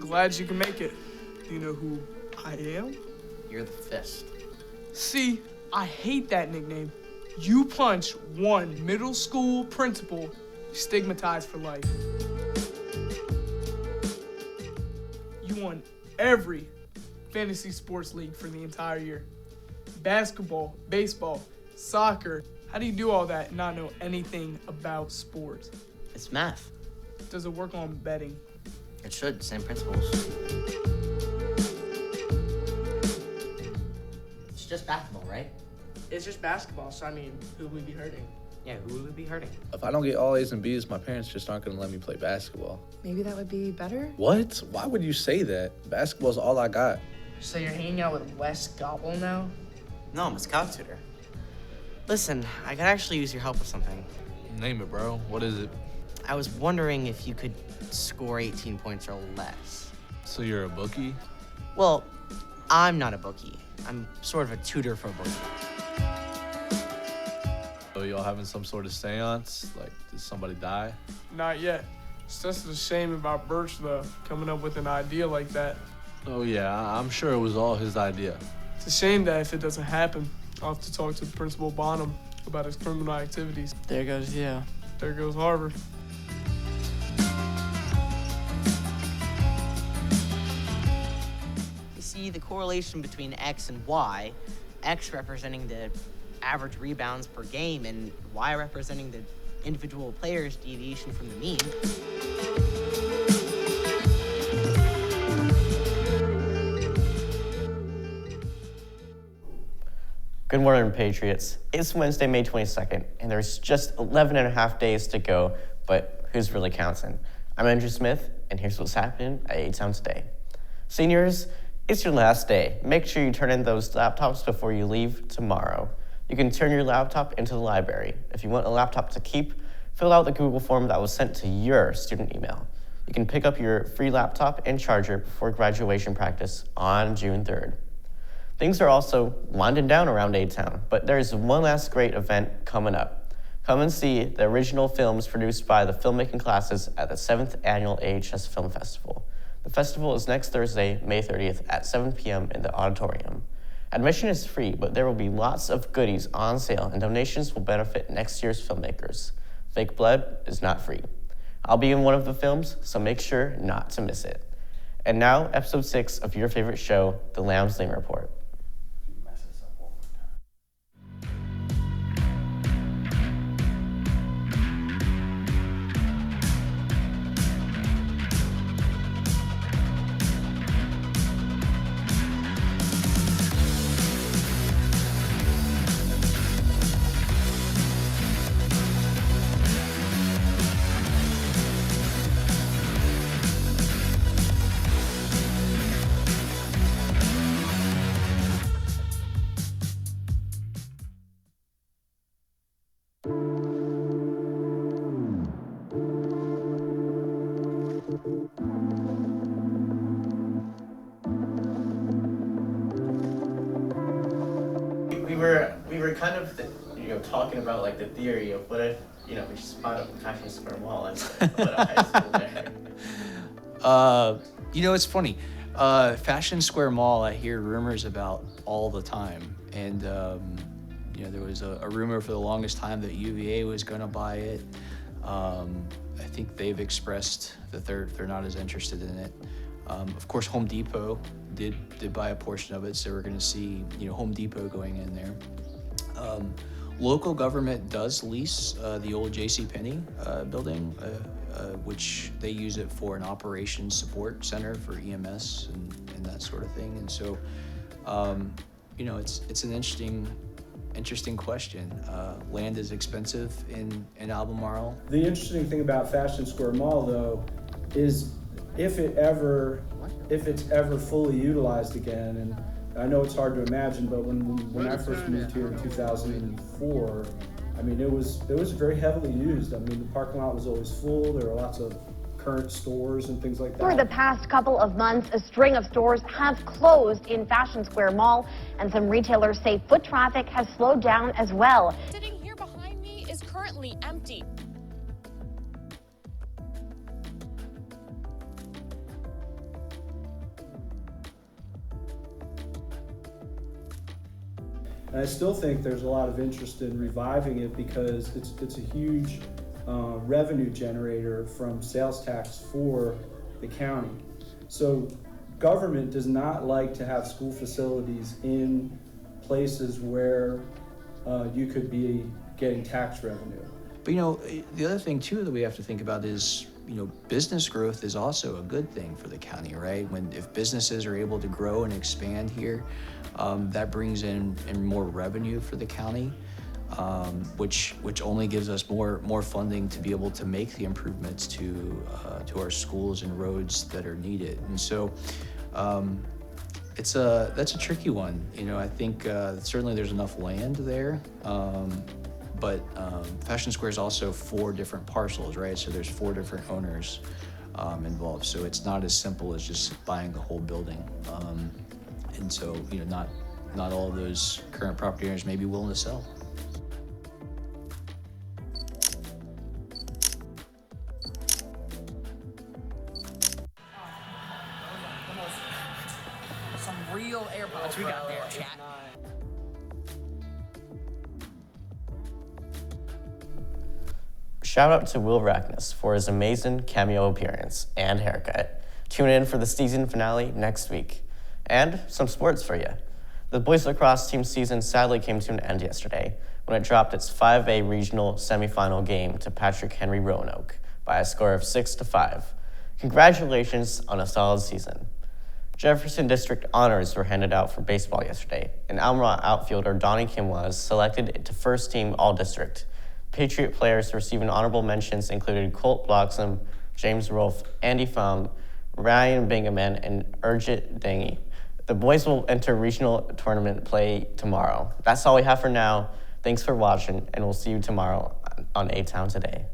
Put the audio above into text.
glad you can make it. Do you know who I am? You're the Fist. See, I hate that nickname. You punch one middle school principal, stigmatized for life. You won every fantasy sports league for the entire year. Basketball, baseball, soccer. How do you do all that and not know anything about sports? It's math. Does it work on betting? It should, same principles. It's just basketball, right? It's just basketball, so I mean, who would we be hurting? Yeah, who would we be hurting? If I don't get all A's and B's, my parents just aren't gonna let me play basketball. Maybe that would be better? What? Why would you say that? Basketball's all I got. So you're hanging out with Wes Gobble now? No, I'm a scout tutor. Listen, I could actually use your help with something. Name it, bro. What is it? I was wondering if you could score 18 points or less. So you're a bookie? Well, I'm not a bookie. I'm sort of a tutor for a bookie. So y'all having some sort of seance? Like, did somebody die? Not yet. It's just a shame about Birch, though, coming up with an idea like that. Oh yeah, I'm sure it was all his idea. It's a shame that if it doesn't happen, I'll have to talk to Principal Bonham about his criminal activities. There goes, yeah. There goes Harvard. You see the correlation between X and Y, X representing the average rebounds per game and Y representing the individual player's deviation from the mean. Good morning, Patriots. It's Wednesday, May 22nd, and there's just 11 and a half days to go, but who's really counting? I'm Andrew Smith, and here's what's happening at ATown today. Seniors, it's your last day. Make sure you turn in those laptops before you leave tomorrow. You can turn your laptop into the library. If you want a laptop to keep, fill out the Google form that was sent to your student email. You can pick up your free laptop and charger before graduation practice on June 3rd. Things are also winding down around ATown, but there's one last great event coming up. Come and see the original films produced by the filmmaking classes at the 7th Annual AHS Film Festival. The festival is next Thursday, May 30th at 7 p.m. in the auditorium. Admission is free, but there will be lots of goodies on sale, and donations will benefit next year's filmmakers. Fake blood is not free. I'll be in one of the films, so make sure not to miss it. And now, episode 6 of your favorite show, The Lambs Lane Report. We were kind of talking about like the theory of what if we just spot up Fashion Square Mall and put a high school there. It's funny. Fashion Square Mall, I hear rumors about all the time, and there was a rumor for the longest time that UVA was going to buy it. I think they've expressed that they're not as interested in it. Of course, Home Depot did buy a portion of it, so we're going to see Home Depot going in there. Local government does lease the old JCPenney building, which they use it for an operations support center for EMS and that sort of thing. And so, it's an interesting question. Land is expensive in Albemarle. The interesting thing about Fashion Square Mall, though, is if it's ever fully utilized again, and I know it's hard to imagine, but when I first moved here in 2004, I mean, it was very heavily used. I mean, the parking lot was always full. There were lots of current stores and things like that. For the past couple of months, a string of stores have closed in Fashion Square Mall, and some retailers say foot traffic has slowed down as well. Sitting here behind me is currently empty. And I still think there's a lot of interest in reviving it because it's a huge revenue generator from sales tax for the county. So government does not like to have school facilities in places where you could be getting tax revenue. But the other thing too that we have to think about is, business growth is also a good thing for the county, right? If businesses are able to grow and expand here, that brings in more revenue for the county, which only gives us more funding to be able to make the improvements to our schools and roads that are needed. And so that's a tricky one. I think certainly there's enough land there. But Fashion Square is also 4 different parcels, right? So there's 4 different owners involved. So it's not as simple as just buying the whole building. And so, not all of those current property owners may be willing to sell. Some real AirPods we got there, chat. Shout out to Will Rackness for his amazing cameo appearance and haircut. Tune in for the season finale next week. And some sports for you. The boys lacrosse team season sadly came to an end yesterday when it dropped its 5A regional semifinal game to Patrick Henry Roanoke by a score of 6-5. Congratulations on a solid season. Jefferson District honors were handed out for baseball yesterday, and Almont outfielder Donnie Kim was selected to first team All-District. Patriot players receiving honorable mentions included Colt Bloxam, James Rolfe, Andy Pham, Ryan Bingaman, and Urjit Dangy. The boys will enter regional tournament play tomorrow. That's all we have for now. Thanks for watching, and we'll see you tomorrow on ATown Today.